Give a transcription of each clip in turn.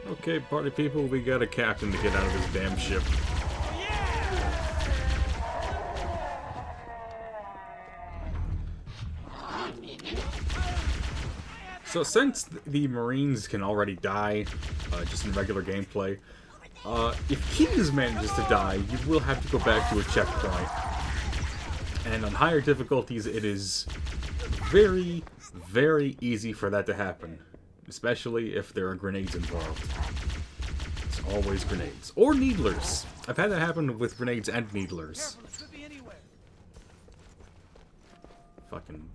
Okay, party people, we got a captain to get out of this damn ship. So since the Marines can already die, just in regular gameplay, if Keyes manages to die, you will have to go back to a checkpoint. And on higher difficulties, it is very, very easy for that to happen. Especially if there are grenades involved. It's always grenades. Or needlers. I've had that happen with grenades and needlers. Fucking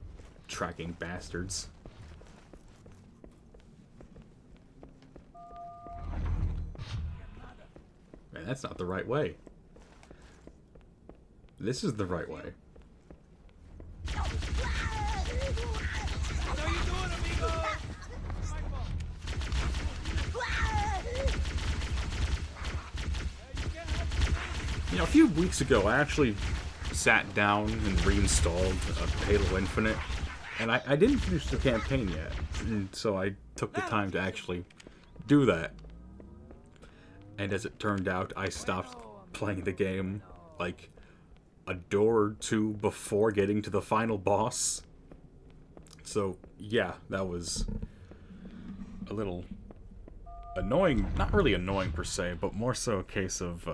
tracking bastards. Man, that's not the right way. This is the right way. You know, a few weeks ago, I actually sat down and reinstalled Halo Infinite, and I didn't finish the campaign yet, and so I took the time to actually do that. And as it turned out, I stopped playing the game, like, a door or two before getting to the final boss. So, yeah, that was a little annoying. Not really annoying per se, but more so a case of,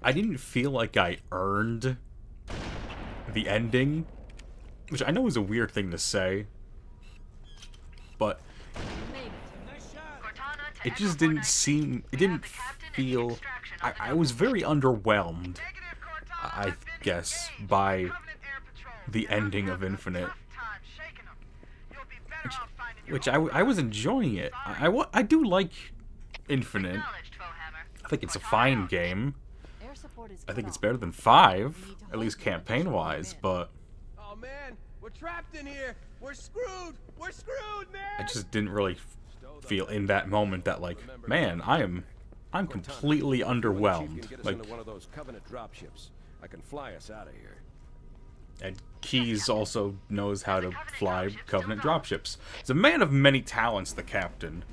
I didn't feel like I earned the ending, which I know is a weird thing to say, but it just didn't seem, it didn't feel, I was very underwhelmed, I guess, by the ending of Infinite, which I was enjoying it. I do like Infinite. I think it's a fine game. I think it's better than 5, at least campaign-wise, but oh man, we're trapped in here. We're screwed. We're screwed, man. I just didn't really feel in that moment that, like, man, I'm completely underwhelmed. Like, one of those Covenant dropships. I can fly us out of here. and Keyes also knows how to fly Covenant dropships. He's a man of many talents, the captain.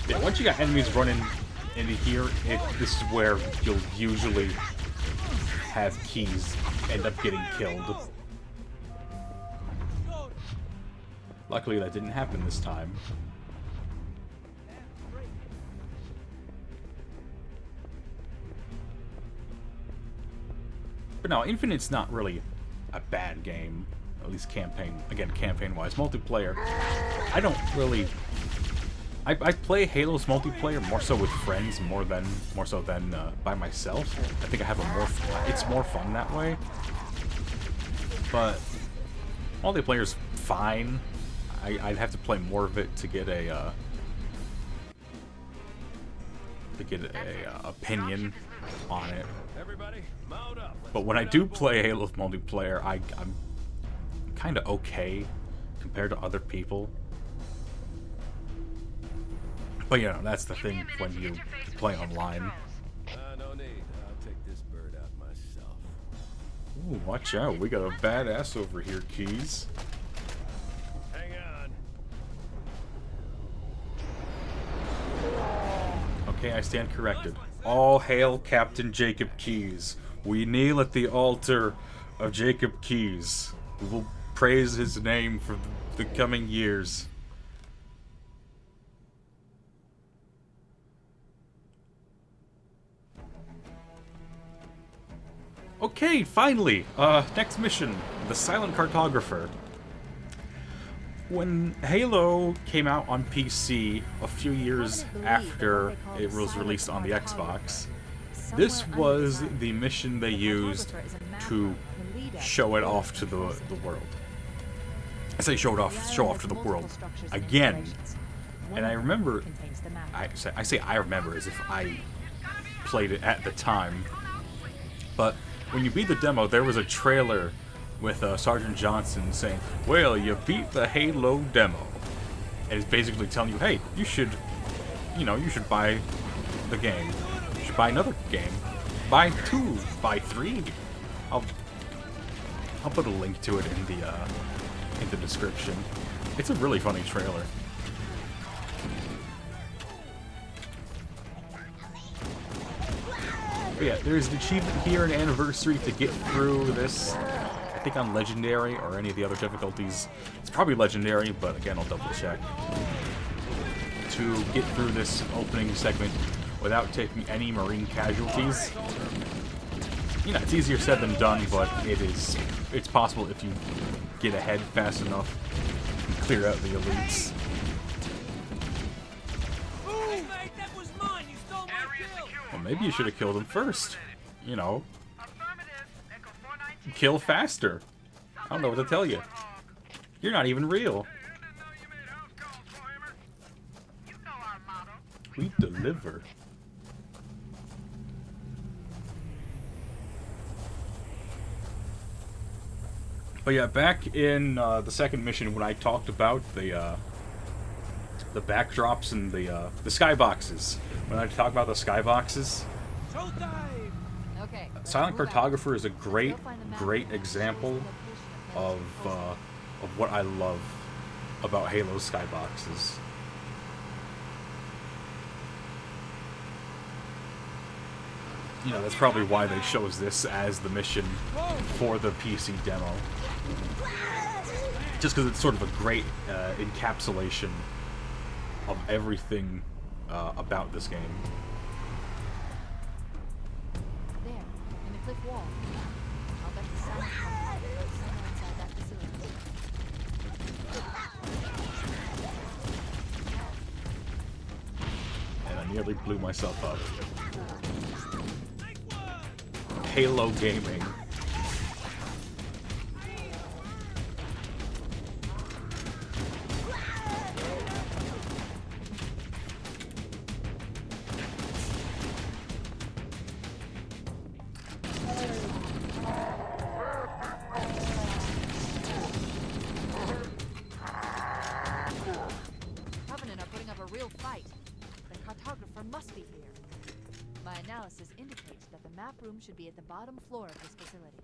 Yeah, once you got enemies running into here, this is where you'll usually have Keyes end up getting killed. Luckily, that didn't happen this time. But no, Infinite's not really a bad game. At least campaign-wise. Multiplayer, I don't really... I play Halo's multiplayer more so with friends, more so than by myself. I think I have it's more fun that way. But multiplayer's fine. I'd have to play more of it to get a opinion on it. But when I do play Halo multiplayer, I'm kind of okay compared to other people. But you know, that's the thing when you play online. No need. I'll take this bird out myself. Ooh, watch out. We got a badass over here, Keyes. Hang on. Okay, I stand corrected. All hail Captain Jacob Keyes. We kneel at the altar of Jacob Keyes. We will praise his name for the coming years. Okay, finally! Next mission. The Silent Cartographer. When Halo came out on PC a few years after it was released on the Xbox, this was the mission they used to show it off to the world. I say show off to the world again. And I remember, I say I remember as if I played it at the time, but when you beat the demo, there was a trailer with Sergeant Johnson saying, "Well, you beat the Halo demo." And it's basically telling you, hey, you should buy the game. You should buy another game. Buy 2, buy 3. I'll I'll put a link to it in the description. It's a really funny trailer. But yeah, there's an achievement here, an anniversary to get through this. I think on Legendary or any of the other difficulties. It's probably Legendary, but again, I'll double check. To get through this opening segment without taking any Marine casualties. You know, it's easier said than done, but it's possible if you get ahead fast enough and clear out the elites. Well, maybe you should have killed him first. You know, kill faster. I don't know what to tell you. You're not even real. We deliver. But yeah, back in the second mission when I talked about the backdrops and the skyboxes. When I talk about the skyboxes, Silent Cartographer is a great example of what I love about Halo's skyboxes. You know, that's probably why they chose this as the mission for the PC demo. Just because it's sort of a great encapsulation of everything about this game. There, in the cliff wall. I'll bet the sound comes from somewhere inside that facility. And I nearly blew myself up. Halo Gaming. Covenant are putting up a real fight. The cartographer must be here. My analysis indicates that the map room should be at the bottom floor of this facility.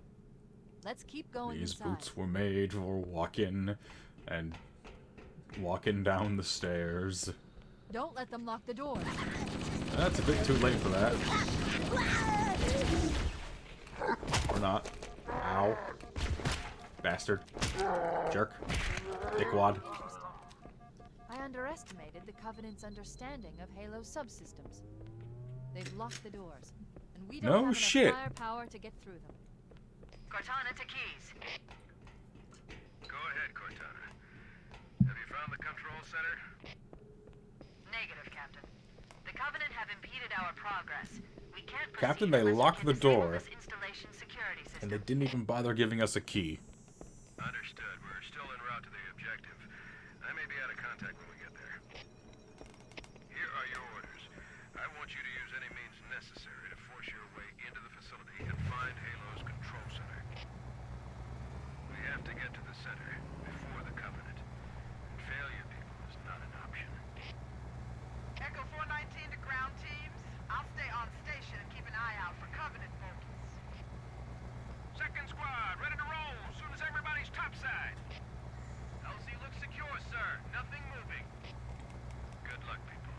Let's keep going These inside. boots were made for walking and walking down the stairs. Don't let them lock the doors. That's a bit too late for that. Or not. Ow. Bastard. Jerk. Dickwad. I underestimated the Covenant's understanding of Halo's subsystems. They've locked the doors, and we don't No have enough shit. firepower to get through them. Cortana to Keys. Go ahead, Cortana. Have you found the control center? Negative, Captain. The Covenant have impeded our progress. We can't proceed Captain, they unless we locked can the disable door. this installation security system. And they didn't even bother giving us a key. Understood. We're still en route to the objective. I may be out of contact when we get there. Here are your orders. I want you to use any means necessary to force your way into the facility and find Halo's control center. We have to get to the center before the Covenant. And failure, people, is not an option. Echo 419 to ground teams. I'll stay on station and keep an eye out for Covenant focus. Second squad, ready to roll as soon as everybody's topside. LZ looks secure, sir. Nothing moving. Good luck, people.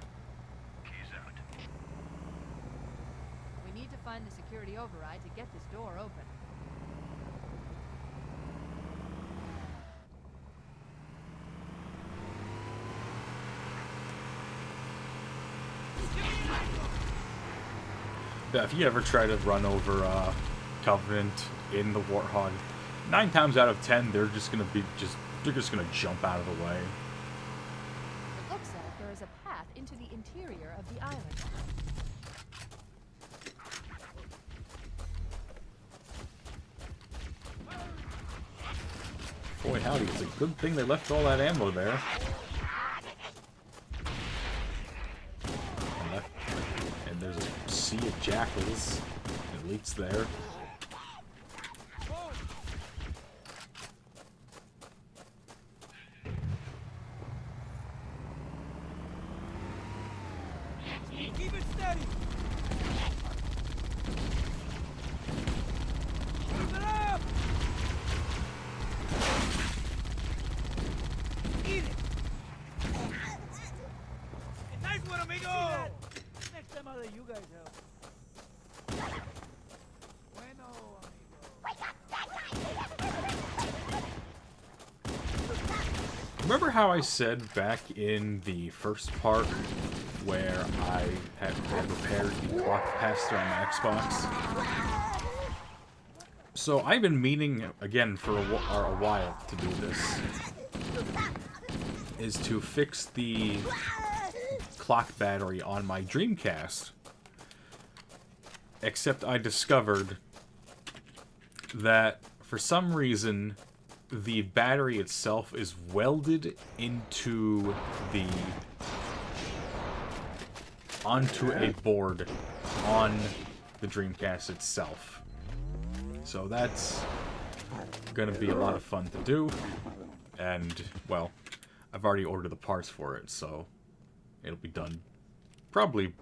Keys out. We need to find the security override to get this door open. Yeah, if you ever try to run over Covenant in the Warthog, 9 times out of 10 they're just gonna jump out of the way. It looks like there is a path into the interior of the island. Boy howdy, it's a good thing they left all that ammo there. And there's a sea of jackals. Elites there. Keep it steady. Move it up. Remember how I said back in the first part where I had repaired the clock capacitor on my Xbox? So I've been meaning, again, for a while to do this. Is to fix the clock battery on my Dreamcast. Except I discovered that, for some reason, the battery itself is welded onto a board on the Dreamcast itself. So that's gonna be a lot of fun to do, and, well, I've already ordered the parts for it, so it'll be done probably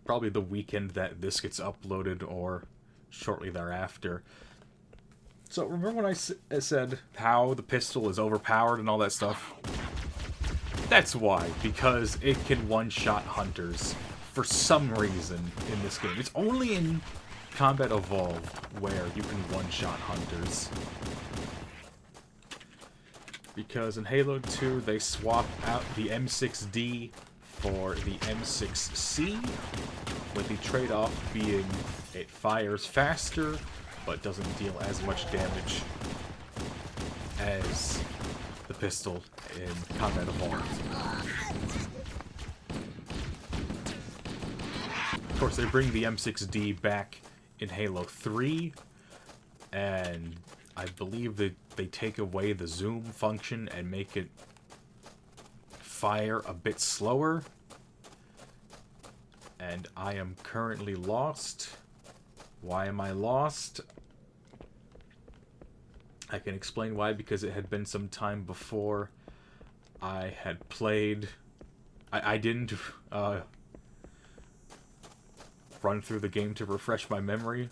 the weekend that this gets uploaded, or shortly thereafter. So remember when I said how the pistol is overpowered and all that stuff? That's why, because it can one-shot hunters for some reason in this game. It's only in Combat Evolved where you can one-shot hunters. Because in Halo 2, they swap out the M6D for the M6C, with the trade-off being it fires faster, but doesn't deal as much damage as the pistol in Combat Evolved. Of course, they bring the M6D back in Halo 3, and I believe that they take away the zoom function and make it fire a bit slower. And I am currently lost. Why am I lost? I can explain why, because it had been some time before I had played. I didn't run through the game to refresh my memory.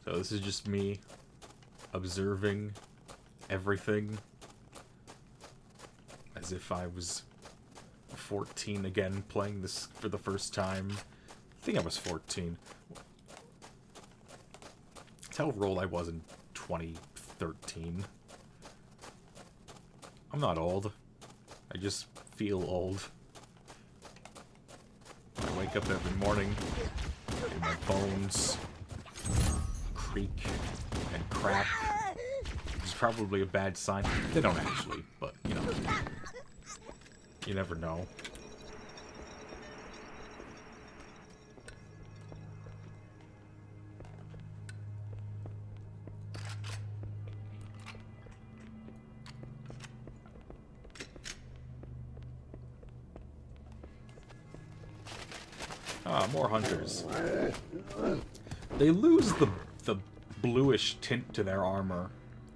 So this is just me observing everything as if I was 14 again, playing this for the first time. I think I was 14. That's how old I was in 2013. I'm not old. I just feel old. I wake up every morning, and my bones creak and crack. It's probably a bad sign. They don't actually, but, you know. You never know. Ah, more hunters. They lose the bluish tint to their armor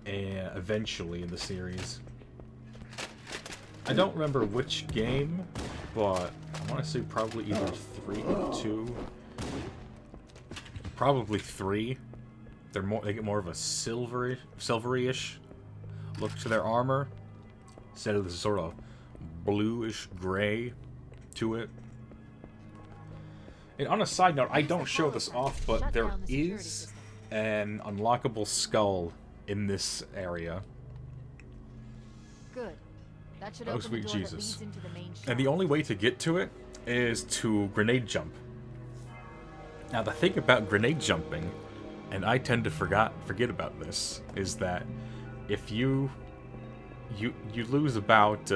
eventually in the series. I don't remember which game, but I want to say probably either 3 or 2. Probably 3. They get more of a silvery-ish look to their armor, instead of this sort of bluish gray to it. And on a side note, I don't show this off, but there is an unlockable skull in this area. Good. That should Oh, open the sweet door that Jesus. leads into the main And the shaft. only way to get to it is to grenade jump. Now, the thing about grenade jumping, and I tend to forget about this, is that if you lose about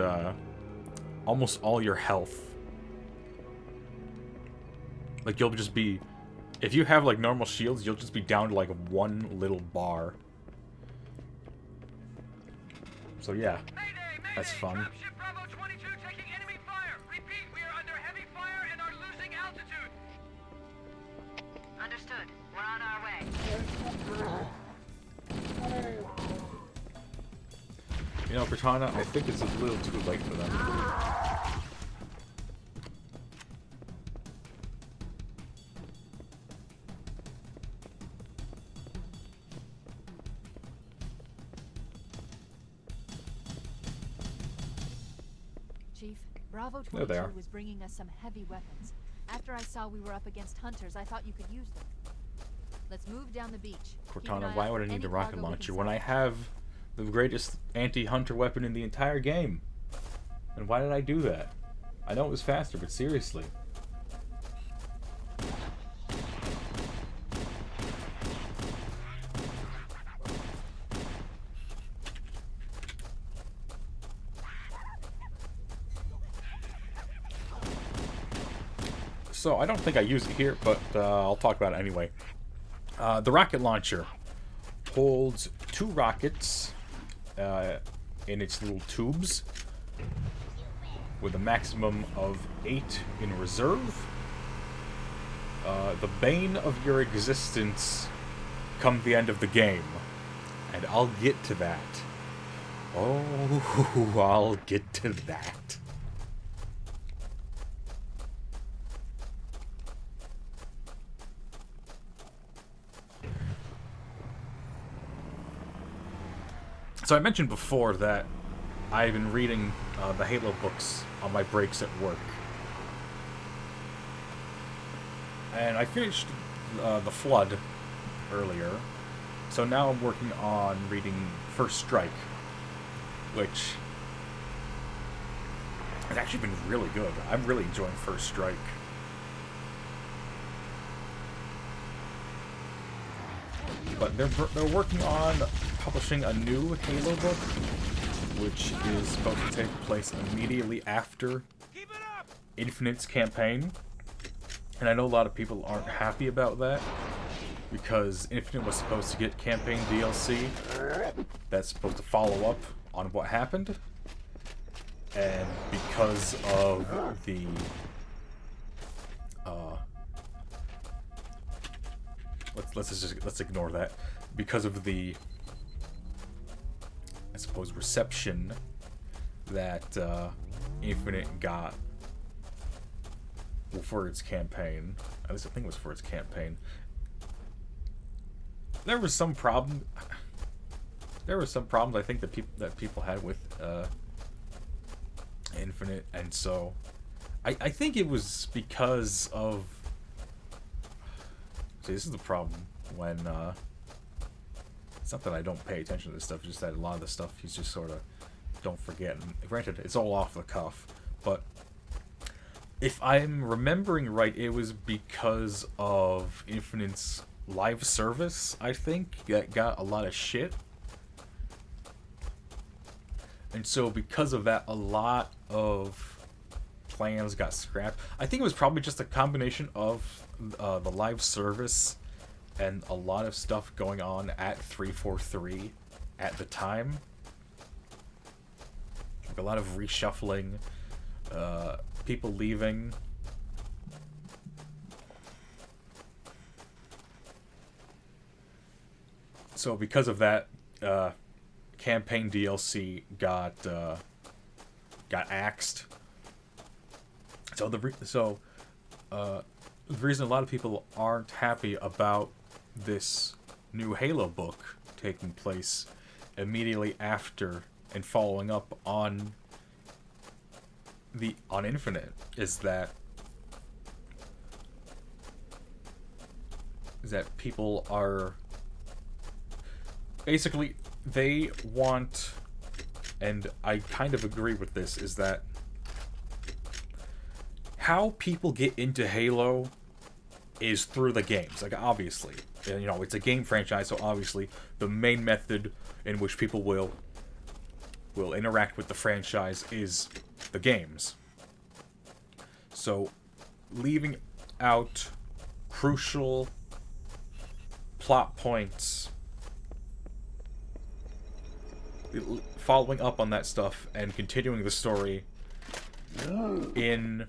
almost all your health. Like, you'll just be... If you have, like, normal shields, you'll just be down to, like, one little bar. So, yeah. That's fun. Dropship Bravo 22 taking enemy fire. Repeat, we are under heavy fire and are losing altitude. Understood. We're on our way. You know, Cortana, I think it's a little too late for them. Chief, Bravo There they 22 are. was bringing us some heavy weapons. After I saw we were up against hunters, I thought you could use them. Let's move down the beach. Keep an Cortana, eye why out would for I need any a rocket cargo we can launcher when I salvage. have the greatest anti-hunter weapon in the entire game. And why did I do that? I know it was faster, but seriously. So I don't think I use it here, but I'll talk about it anyway. The rocket launcher holds 2 rockets in its little tubes, with a maximum of 8 in reserve. The bane of your existence come the end of the game, and I'll get to that. Oh, I'll get to that. So I mentioned before that I've been reading the Halo books on my breaks at work. And I finished The Flood earlier, so now I'm working on reading First Strike, which has actually been really good. I'm really enjoying First Strike. But they're working on publishing a new Halo book, which is supposed to take place immediately after Infinite's campaign. And I know a lot of people aren't happy about that, because Infinite was supposed to get campaign DLC that's supposed to follow up on what happened. And because of the let's ignore that. Because of the, I suppose, reception that Infinite got for its campaign. At least I think it was for its campaign. There was some problem. There were some problems I think that people had with Infinite, and so I think it was because of. See, this is the problem when it's not that I don't pay attention to this stuff, it's just that a lot of the stuff you just sort of don't forget. And granted, it's all off the cuff, but if I'm remembering right, it was because of Infinite's live service, I think, that got a lot of shit. And so because of that, a lot of plans got scrapped. I think it was probably just a combination of the live service and a lot of stuff going on at 343 at the time. Like a lot of reshuffling, people leaving. So because of that, campaign DLC got axed. So the reason a lot of people aren't happy about this new Halo book taking place immediately after and following up on Infinite is that people are basically, they want, and I kind of agree with this, is that how people get into Halo is through the games. Like, obviously, you know, it's a game franchise, so obviously the main method in which people will interact with the franchise is the games. So leaving out crucial plot points, following up on that stuff and continuing the story in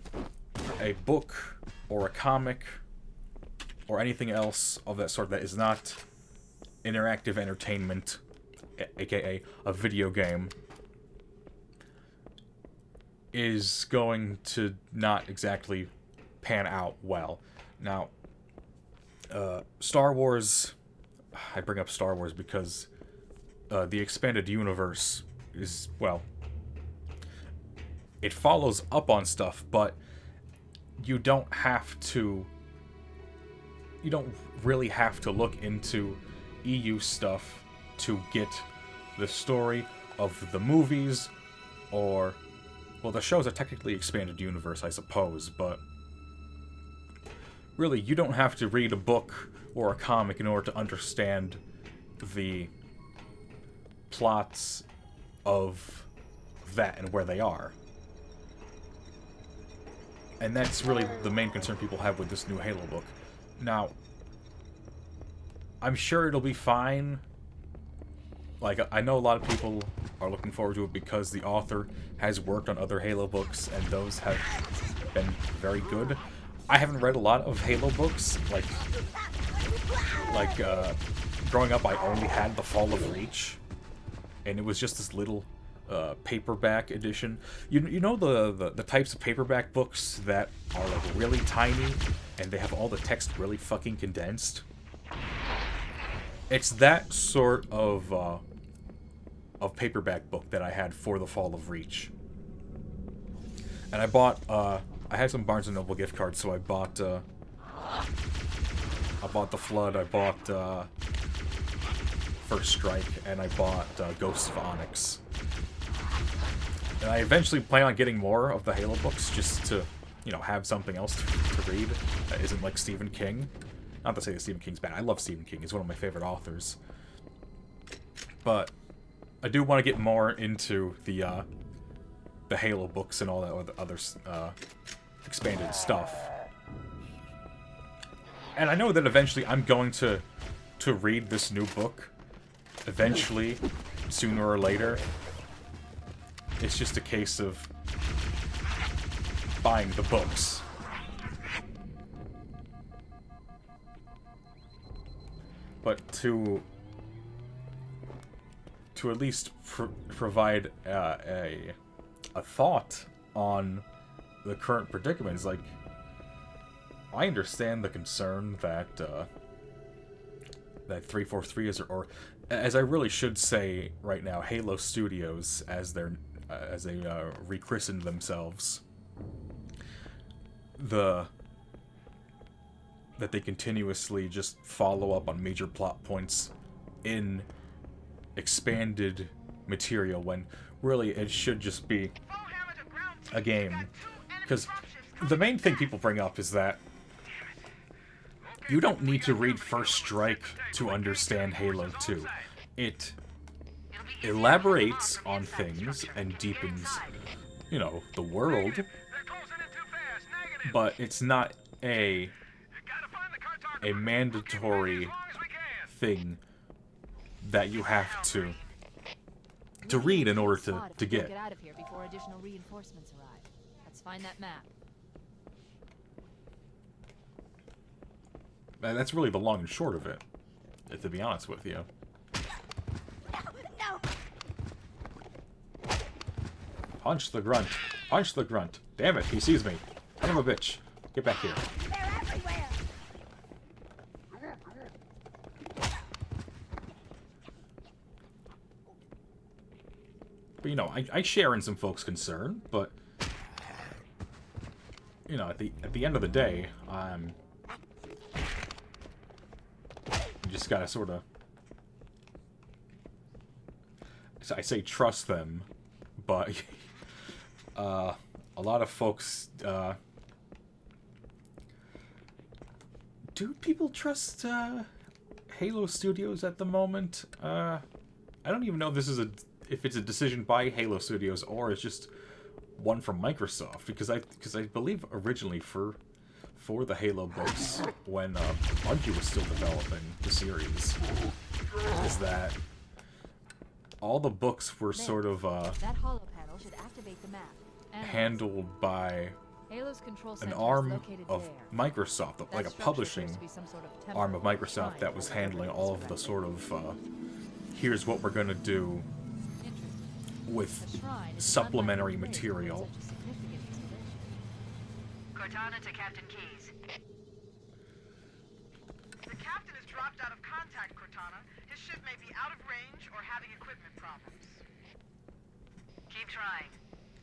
a book or a comic or anything else of that sort that is not interactive entertainment, aka a video game, is going to not exactly pan out well. Now, Star Wars, I bring up Star Wars because the expanded universe is, well, it follows up on stuff, but you don't really have to look into EU stuff to get the story of the movies, or... Well, the show's a technically expanded universe, I suppose, but... Really, you don't have to read a book or a comic in order to understand the plots of that and where they are. And that's really the main concern people have with this new Halo book. Now, I'm sure it'll be fine. Like, I know a lot of people are looking forward to it because the author has worked on other Halo books, and those have been very good. I haven't read a lot of Halo books. Growing up, I only had The Fall of Reach, and it was just this little paperback edition. You know the types of paperback books that are like really tiny, and they have all the text really fucking condensed? It's that sort of paperback book that I had for The Fall of Reach. And I bought, I had some Barnes & Noble gift cards, so I bought The Flood, I bought First Strike, and I bought Ghosts of Onyx. And I eventually plan on getting more of the Halo books, just to, you know, have something else to read that isn't like Stephen King. Not to say that Stephen King's bad. I love Stephen King. He's one of my favorite authors. But I do want to get more into the Halo books and all that other expanded stuff. And I know that eventually I'm going to read this new book. Eventually, sooner or later. It's just a case of buying the books. But to at least provide a thought on the current predicament is like, I understand the concern that that 343 is, or as I really should say right now, Halo Studios, as they rechristened themselves, that they continuously just follow up on major plot points in expanded material when really it should just be a game. Because the main thing people bring up is that you don't need to read First Strike to understand Halo 2. It elaborates on things and deepens, you know, the world, but it's not a mandatory thing that you have to read in order to get. Get out of here before additional reinforcements arrive. Let's find that map. And that's really the long and short of it, to be honest with you. No. Punch the grunt. Punch the grunt. Damn it, he sees me. Son of a bitch. Get back here. They're everywhere. But, you know, I share in some folks' concern, but, you know, at the end of the day, you just gotta sort of, I say trust them, but a lot of folks, do people trust Halo Studios at the moment? I don't even know if this is if it's a decision by Halo Studios or it's just one from Microsoft, because I believe originally for the Halo books, when Bungie was still developing the series, is that all the books were sort of that holo panel should activate the map. handled by Halo's control an center is arm located of there. Microsoft, That like a structure publishing appears to be some sort of arm of temporal Microsoft shrine that was for handling all of the Halo's sort of, here's what we're gonna do Interesting. with The shrine is supplementary unlikely place for material. such a significant installation. Cortana to Captain Keyes. The captain has dropped out of contact, Cortana. His ship may be out of range or having equipment problems. Keep trying.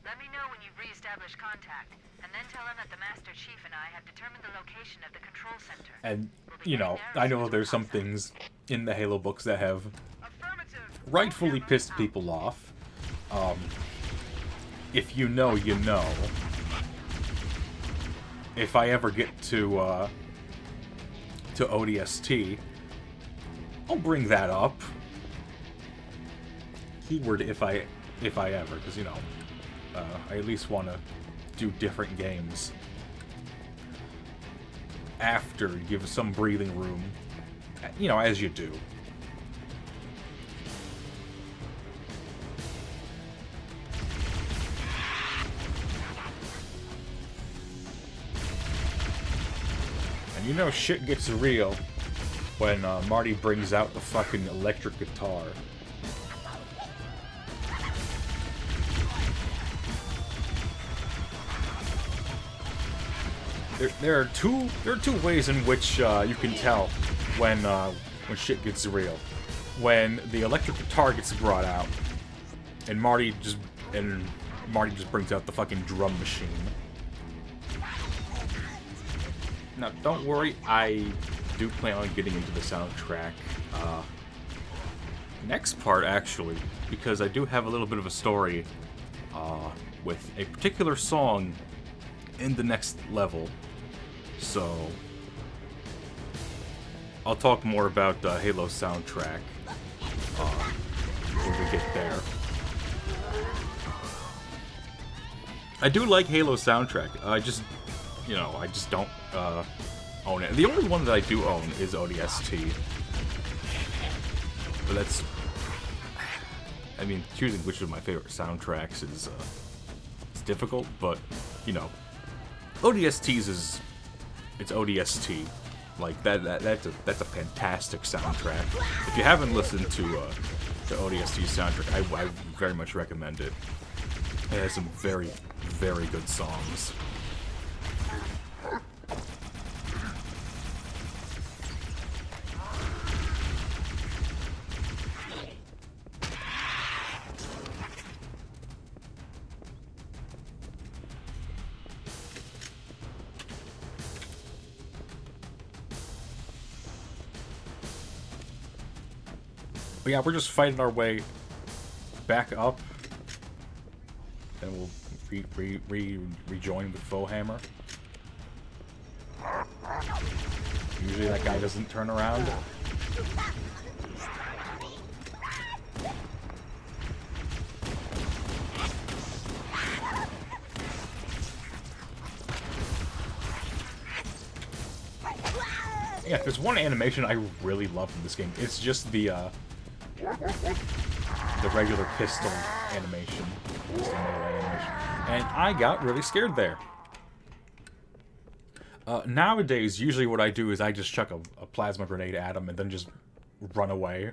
Let me know when you've re-established contact, and then tell him that the Master Chief and I have determined the location of the control center. And, you know, I know there's some things in the Halo books that have Affirmative. rightfully pissed people off. If you know, you know. If I ever get to ODST, I'll bring that up. Keyword if I ever, because you know, I at least want to do different games after, give some breathing room, you know, as you do. And you know shit gets real when Marty brings out the fucking electric guitar. There are two ways in which you can tell when shit gets real. When the electric guitar gets brought out, and Marty just brings out the fucking drum machine. Now, don't worry, I do plan on getting into the soundtrack next part, actually, because I do have a little bit of a story with a particular song in the next level. So, I'll talk more about Halo soundtrack when we get there. I do like Halo soundtrack. I just don't own it. The only one that I do own is ODST. But that's... I mean, choosing which of my favorite soundtracks is it's difficult, but, you know, ODST's is... It's ODST. Like, that's a fantastic soundtrack. If you haven't listened to the ODST soundtrack, I very much recommend it. It has some very, very good songs. But yeah, we're just fighting our way back up. Then we'll rejoin with Foehammer. Usually that guy doesn't turn around. Yeah, if there's one animation I really love in this game, it's just the regular pistol animation. And I got really scared there. Nowadays, usually what I do is I just chuck a plasma grenade at him and then just run away.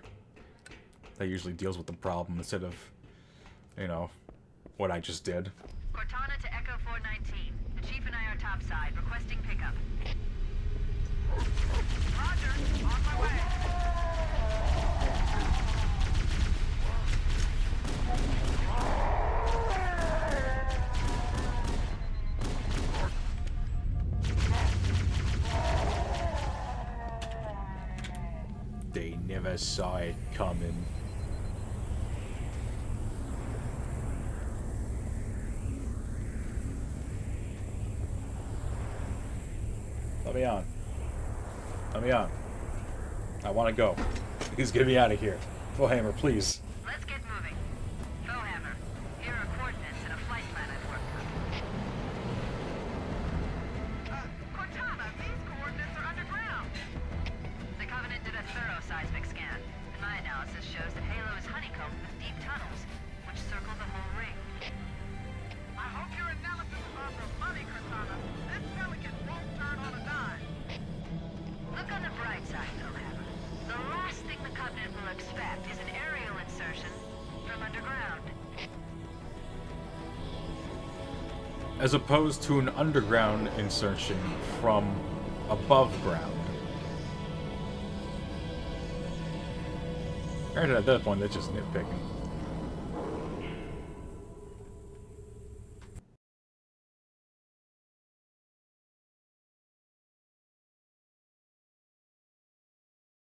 That usually deals with the problem instead of, you know, what I just did. Cortana to Echo 419. The Chief and I are topside, requesting pickup. Roger, on my way. They never saw it coming. Let me on. Let me on. I want to go. Please get me out of here. Foehammer, please. Let's get moving. Foehammer, here are coordinates and a flight plan I've worked on. Cortana, these coordinates are underground. The Covenant did a thorough seismic scan, and my analysis shows that Halo is honeycombed with deep tunnels, which circle the whole ring. I hope your analysis is on the money, Cortana. This Pelican won't turn on a dime. Look on the bright side, Foehammer. The last thing the Covenant will expect is an aerial insertion from underground. As opposed to an underground insertion from above ground. Granted, at that point, that's just nitpicking.